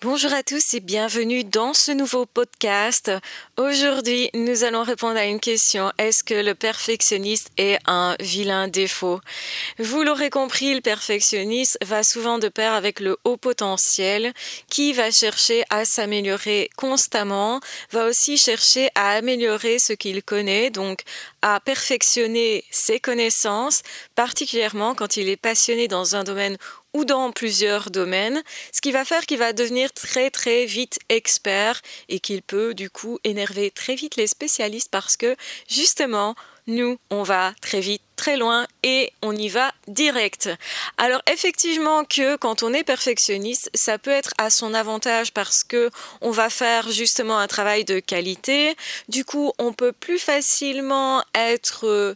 Bonjour à tous et bienvenue dans ce nouveau podcast. Aujourd'hui, nous allons répondre à une question. Est-ce que le perfectionniste est un vilain défaut? Vous l'aurez compris, le perfectionniste va souvent de pair avec le haut potentiel qui va chercher à s'améliorer constamment, va aussi chercher à améliorer ce qu'il connaît, donc à perfectionner ses connaissances, particulièrement quand il est passionné dans un domaine ou dans plusieurs domaines, ce qui va faire qu'il va devenir très très vite expert et qu'il peut du coup énerver très vite les spécialistes parce que justement, nous, on va très vite, très loin et on y va direct. Alors effectivement que quand on est perfectionniste, ça peut être à son avantage parce que on va faire justement un travail de qualité. Du coup, on peut plus facilement être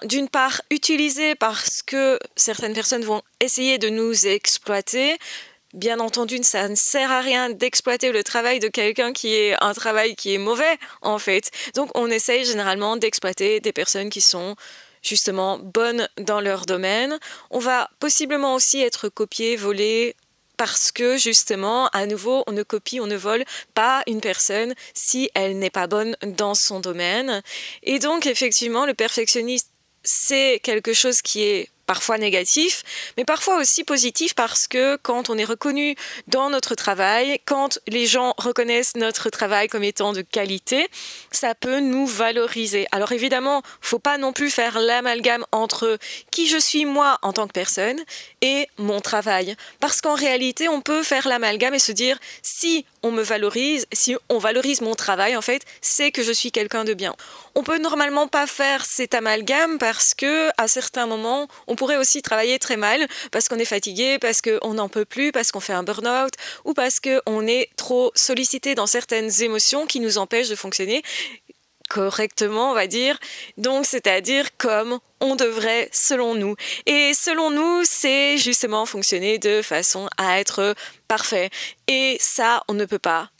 d'une part, utilisé parce que certaines personnes vont essayer de nous exploiter. Bien entendu, ça ne sert à rien d'exploiter le travail de quelqu'un qui est un travail qui est mauvais, en fait. Donc, on essaye généralement d'exploiter des personnes qui sont justement bonnes dans leur domaine. On va possiblement aussi être copié, volé, parce que justement, à nouveau, on ne copie, on ne vole pas une personne si elle n'est pas bonne dans son domaine. Et donc, effectivement, le perfectionniste, c'est quelque chose qui est parfois négatif, mais parfois aussi positif parce que quand on est reconnu dans notre travail, quand les gens reconnaissent notre travail comme étant de qualité, ça peut nous valoriser. Alors évidemment, faut pas non plus faire l'amalgame entre qui je suis moi en tant que personne et mon travail. Parce qu'en réalité, on peut faire l'amalgame et se dire si on me valorise, si on valorise mon travail, en fait, c'est que je suis quelqu'un de bien. On peut normalement pas faire cet amalgame parce que à certains moments, on pourrait aussi travailler très mal parce qu'on est fatigué, parce qu'on n'en peut plus, parce qu'on fait un burn-out ou parce qu'on est trop sollicité dans certaines émotions qui nous empêchent de fonctionner correctement, on va dire. Donc, c'est-à-dire comme on devrait selon nous. Et selon nous, c'est justement fonctionner de façon à être parfait. Et ça, on ne peut pas.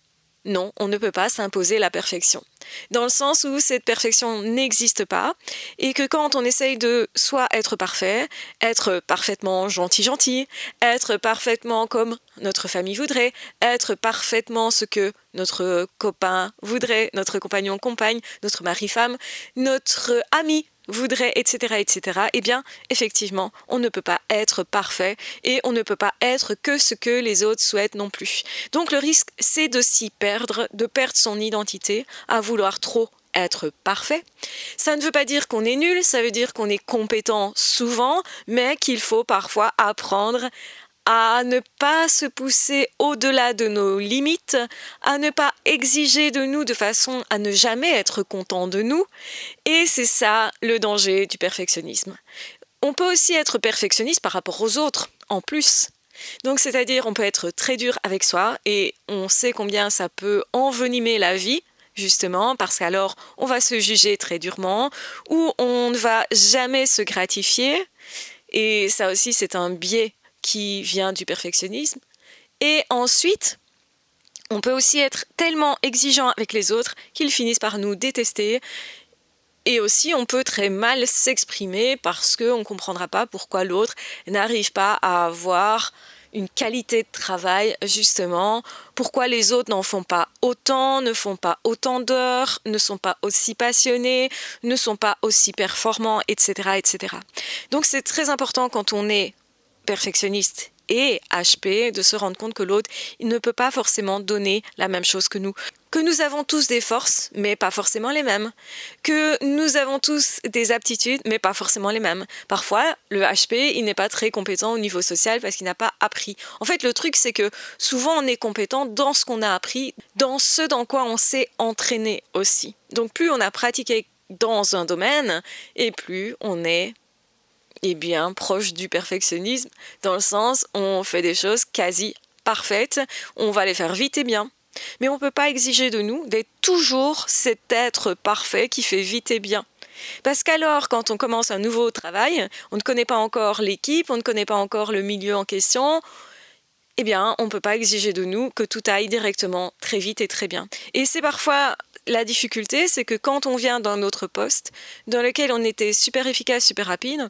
Non, on ne peut pas s'imposer la perfection. Dans le sens où cette perfection n'existe pas et que quand on essaye de soit être parfait, être parfaitement gentil, être parfaitement comme notre famille voudrait, être parfaitement ce que notre copain voudrait, notre compagnon, compagne, notre mari-femme, notre ami voudrait, etc., eh bien, effectivement, on ne peut pas être parfait et on ne peut pas être que ce que les autres souhaitent non plus. Donc, le risque, c'est de s'y perdre, de perdre son identité, à vouloir trop être parfait. Ça ne veut pas dire qu'on est nul, ça veut dire qu'on est compétent souvent, mais qu'il faut parfois apprendre à ne pas se pousser au-delà de nos limites, à ne pas exiger de nous de façon à ne jamais être content de nous. Et c'est ça le danger du perfectionnisme. On peut aussi être perfectionniste par rapport aux autres, en plus. Donc, c'est-à-dire, on peut être très dur avec soi et on sait combien ça peut envenimer la vie, justement, parce qu'alors, on va se juger très durement ou on ne va jamais se gratifier. Et ça aussi, c'est un biais qui vient du perfectionnisme. Et ensuite, on peut aussi être tellement exigeant avec les autres qu'ils finissent par nous détester. Et aussi, on peut très mal s'exprimer parce qu'on ne comprendra pas pourquoi l'autre n'arrive pas à avoir une qualité de travail, justement. Pourquoi les autres n'en font pas autant, ne font pas autant d'heures, ne sont pas aussi passionnés, ne sont pas aussi performants, etc., etc. Donc, c'est très important quand on est perfectionniste et HP de se rendre compte que l'autre, il ne peut pas forcément donner la même chose que nous. Que nous avons tous des forces, mais pas forcément les mêmes. Que nous avons tous des aptitudes, mais pas forcément les mêmes. Parfois, le HP, il n'est pas très compétent au niveau social parce qu'il n'a pas appris. En fait, le truc, c'est que souvent, on est compétent dans ce qu'on a appris, dans ce dans quoi on s'est entraîné aussi. Donc, plus on a pratiqué dans un domaine, et plus on est proche du perfectionnisme, dans le sens où on fait des choses quasi parfaites, on va les faire vite et bien. Mais on ne peut pas exiger de nous d'être toujours cet être parfait qui fait vite et bien. Parce qu'alors, quand on commence un nouveau travail, on ne connaît pas encore l'équipe, on ne connaît pas encore le milieu en question, on ne peut pas exiger de nous que tout aille directement très vite et très bien. Et c'est parfois la difficulté, c'est que quand on vient d'un autre poste, dans lequel on était super efficace, super rapide,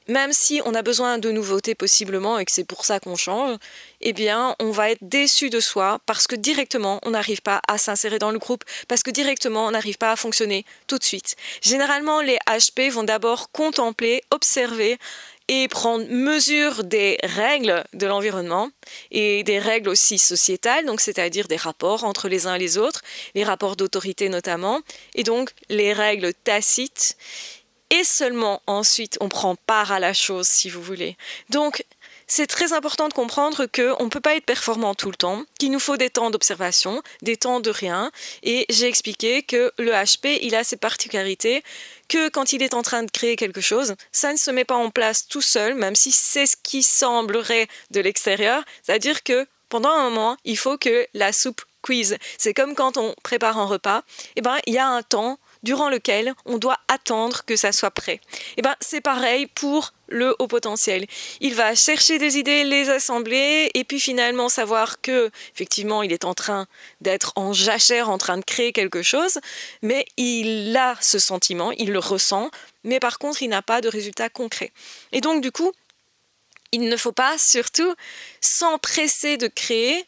même si on a besoin de nouveautés possiblement et que c'est pour ça qu'on change, eh bien, on va être déçu de soi parce que directement, on n'arrive pas à s'insérer dans le groupe, parce que directement, on n'arrive pas à fonctionner tout de suite. Généralement, les HP vont d'abord contempler, observer et prendre mesure des règles de l'environnement et des règles aussi sociétales, donc c'est-à-dire des rapports entre les uns et les autres, les rapports d'autorité notamment, et donc les règles tacites. Et seulement ensuite on prend part à la chose, si vous voulez. Donc c'est très important de comprendre qu'on ne peut pas être performant tout le temps, qu'il nous faut des temps d'observation, des temps de rien. Et j'ai expliqué que le HP, il a ses particularités, que quand il est en train de créer quelque chose, ça ne se met pas en place tout seul, même si c'est ce qui semblerait de l'extérieur. C'est-à-dire que pendant un moment, il faut que la soupe cuise. C'est comme quand on prépare un repas, eh ben, il y a un temps durant lequel on doit attendre que ça soit prêt. Et ben, c'est pareil pour le haut potentiel. Il va chercher des idées, les assembler, et puis finalement savoir que, effectivement, il est en train d'être en jachère, en train de créer quelque chose, mais il a ce sentiment, il le ressent, mais par contre, il n'a pas de résultat concret. Et donc, du coup, il ne faut pas, surtout, s'empresser de créer,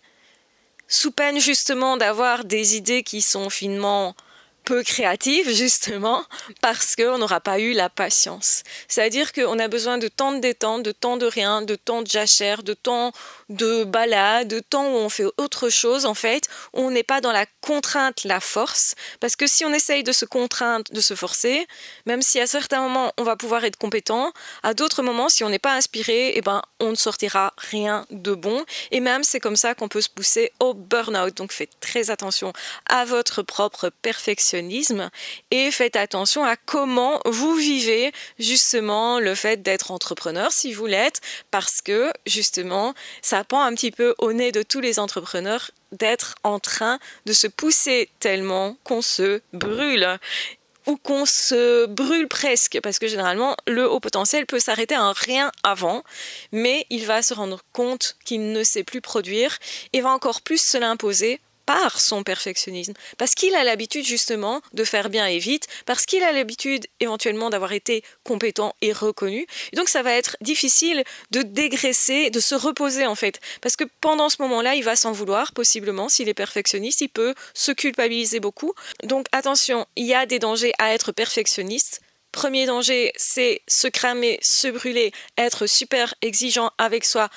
sous peine justement d'avoir des idées qui sont finement peu créative, justement, parce qu'on n'aura pas eu la patience. C'est-à-dire qu'on a besoin de temps de détente, de temps de rien, de temps de jachère, de temps de balade, de temps où on fait autre chose, en fait, où on n'est pas dans la contrainte, la force, parce que si on essaye de se contraindre, de se forcer, même si à certains moments on va pouvoir être compétent, à d'autres moments, si on n'est pas inspiré, eh ben, on ne sortira rien de bon, et même c'est comme ça qu'on peut se pousser au burn-out. Donc faites très attention à votre propre perfectionnisme et faites attention à comment vous vivez justement le fait d'être entrepreneur si vous l'êtes, parce que justement ça pend un petit peu au nez de tous les entrepreneurs d'être en train de se pousser tellement qu'on se brûle ou qu'on se brûle presque, parce que généralement le haut potentiel peut s'arrêter à un rien avant, mais il va se rendre compte qu'il ne sait plus produire et va encore plus se l'imposer par son perfectionnisme, parce qu'il a l'habitude justement de faire bien et vite, parce qu'il a l'habitude éventuellement d'avoir été compétent et reconnu. Et donc ça va être difficile de dégraisser, de se reposer en fait, parce que pendant ce moment-là, il va s'en vouloir, possiblement, s'il est perfectionniste, il peut se culpabiliser beaucoup. Donc attention, il y a des dangers à être perfectionniste. Premier danger, c'est se cramer, se brûler, être super exigeant avec soi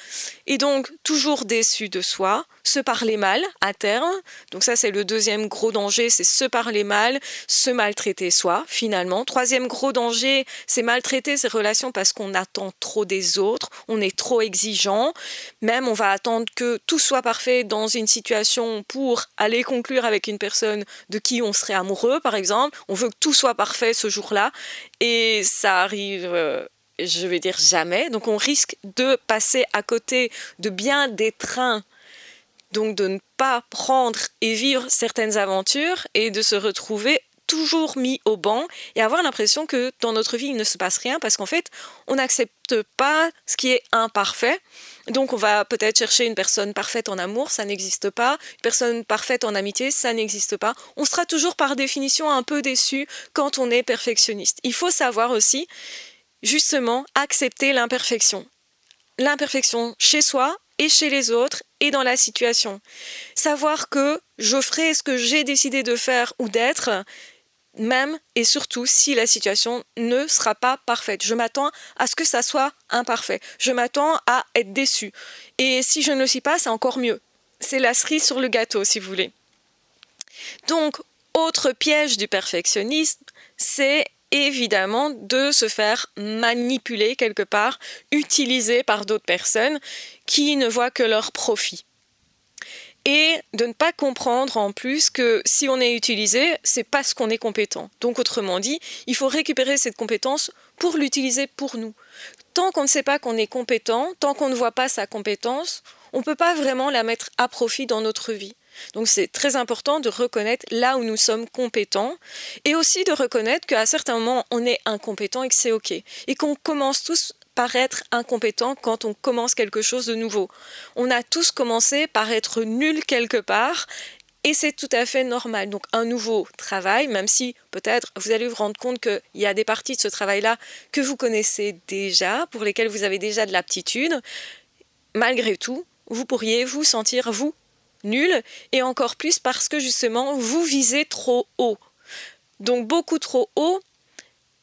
et donc toujours déçu de soi, se parler mal à terme. Donc ça, c'est le deuxième gros danger, c'est se parler mal, se maltraiter soi finalement. Troisième gros danger, c'est maltraiter ses relations parce qu'on attend trop des autres, on est trop exigeant. Même on va attendre que tout soit parfait dans une situation pour aller conclure avec une personne de qui on serait amoureux par exemple. On veut que tout soit parfait ce jour-là. Et ça arrive, je vais dire jamais, donc on risque de passer à côté de bien des trains, donc de ne pas prendre et vivre certaines aventures et de se retrouver toujours mis au banc et avoir l'impression que dans notre vie il ne se passe rien parce qu'en fait on n'accepte pas ce qui est imparfait. Donc on va peut-être chercher une personne parfaite en amour, ça n'existe pas. Une personne parfaite en amitié, ça n'existe pas. On sera toujours par définition un peu déçu quand on est perfectionniste. Il faut savoir aussi, justement, accepter l'imperfection. L'imperfection chez soi et chez les autres et dans la situation. Savoir que je ferai ce que j'ai décidé de faire ou d'être, même et surtout si la situation ne sera pas parfaite. Je m'attends à ce que ça soit imparfait. Je m'attends à être déçue. Et si je ne le suis pas, c'est encore mieux. C'est la cerise sur le gâteau, si vous voulez. Donc, autre piège du perfectionnisme, c'est évidemment de se faire manipuler quelque part, utiliser par d'autres personnes qui ne voient que leur profit. Et de ne pas comprendre en plus que si on est utilisé, c'est parce qu'on est compétent. Donc autrement dit, il faut récupérer cette compétence pour l'utiliser pour nous. Tant qu'on ne sait pas qu'on est compétent, tant qu'on ne voit pas sa compétence, on ne peut pas vraiment la mettre à profit dans notre vie. Donc c'est très important de reconnaître là où nous sommes compétents et aussi de reconnaître qu'à certains moments on est incompétent et que c'est ok. Et qu'on commence tous par être incompétent quand on commence quelque chose de nouveau. On a tous commencé par être nuls quelque part Et c'est tout à fait normal. Donc un nouveau travail, même si peut-être vous allez vous rendre compte qu'il y a des parties de ce travail-là que vous connaissez déjà, pour lesquelles vous avez déjà de l'aptitude, malgré tout, vous pourriez vous sentir, vous, nul, et encore plus parce que justement, vous visez trop haut. Donc beaucoup trop haut,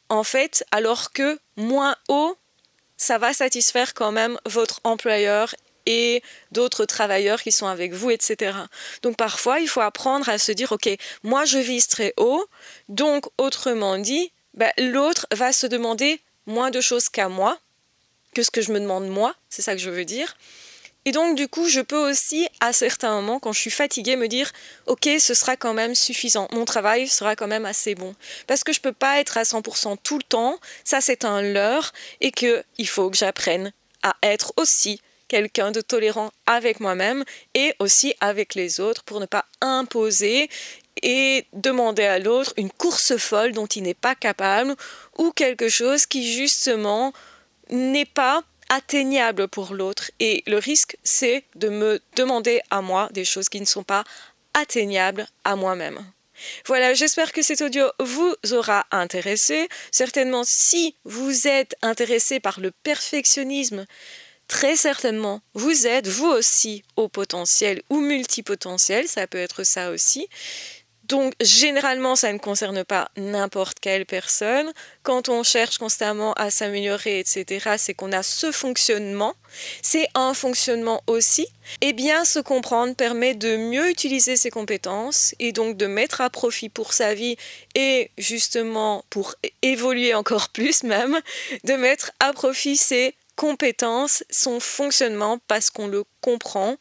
en fait, alors que moins haut, ça va satisfaire quand même votre employeur et d'autres travailleurs qui sont avec vous, etc. Donc parfois, il faut apprendre à se dire, ok, moi je vise très haut, donc autrement dit, l'autre va se demander moins de choses qu'à moi, que ce que je me demande moi, c'est ça que je veux dire. Et donc du coup, je peux aussi, à certains moments, quand je suis fatiguée, me dire « Ok, ce sera quand même suffisant, mon travail sera quand même assez bon. » Parce que je ne peux pas être à 100% tout le temps, ça c'est un leurre, et qu'il faut que j'apprenne à être aussi quelqu'un de tolérant avec moi-même et aussi avec les autres pour ne pas imposer et demander à l'autre une course folle dont il n'est pas capable ou quelque chose qui justement n'est pas atteignable pour l'autre. Et le risque, c'est de me demander à moi des choses qui ne sont pas atteignables à moi-même. Voilà, j'espère que cet audio vous aura intéressé. Certainement, si vous êtes intéressé par le perfectionnisme, très certainement, vous êtes vous aussi au potentiel ou multipotentiel, ça peut être ça aussi. Donc, généralement, ça ne concerne pas n'importe quelle personne. Quand on cherche constamment à s'améliorer, etc., c'est qu'on a ce fonctionnement. C'est un fonctionnement aussi. Et bien se comprendre permet de mieux utiliser ses compétences et donc de mettre à profit pour sa vie et justement pour évoluer encore plus même, de mettre à profit ses compétences, son fonctionnement parce qu'on le comprend.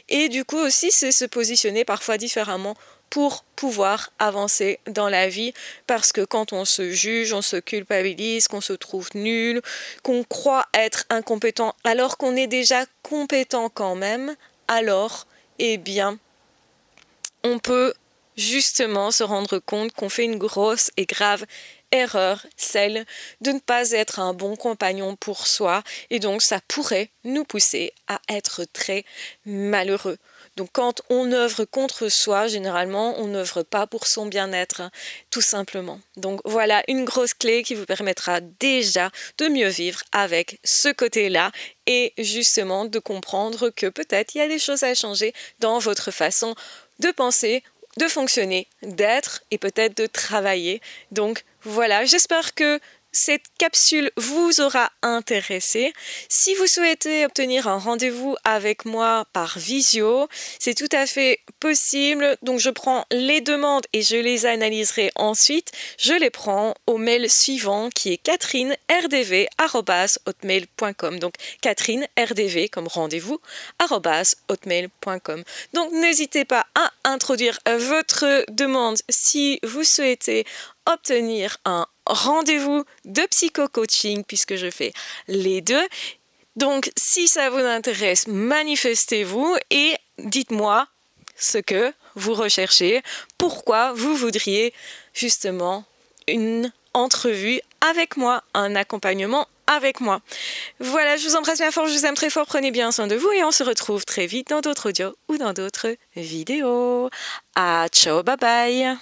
Et du coup aussi, c'est se positionner parfois différemment pour pouvoir avancer dans la vie, parce que quand on se juge, on se culpabilise, qu'on se trouve nul, qu'on croit être incompétent alors qu'on est déjà compétent quand même, alors, eh bien, on peut justement se rendre compte qu'on fait une grosse et grave erreur, celle de ne pas être un bon compagnon pour soi, et donc ça pourrait nous pousser à être très malheureux. Donc quand on œuvre contre soi, généralement, on n'œuvre pas pour son bien-être, tout simplement. Donc voilà une grosse clé qui vous permettra déjà de mieux vivre avec ce côté-là et justement de comprendre que peut-être il y a des choses à changer dans votre façon de penser, de fonctionner, d'être et peut-être de travailler. Donc voilà, j'espère que cette capsule vous aura intéressé. Si vous souhaitez obtenir un rendez-vous avec moi par visio, c'est tout à fait possible. Donc je prends les demandes et je les analyserai ensuite. Je les prends au mail suivant qui est catherinerdv@hotmail.com. Donc catherinerdv comme rendez-vous @hotmail.com. Donc n'hésitez pas à introduire votre demande si vous souhaitez obtenir un rendez-vous de psycho-coaching puisque je fais les deux. Donc, si ça vous intéresse, manifestez-vous et dites-moi ce que vous recherchez, pourquoi vous voudriez justement une entrevue avec moi, un accompagnement avec moi. Voilà, je vous embrasse bien fort, je vous aime très fort, prenez bien soin de vous et on se retrouve très vite dans d'autres audios ou dans d'autres vidéos. Ciao, bye bye.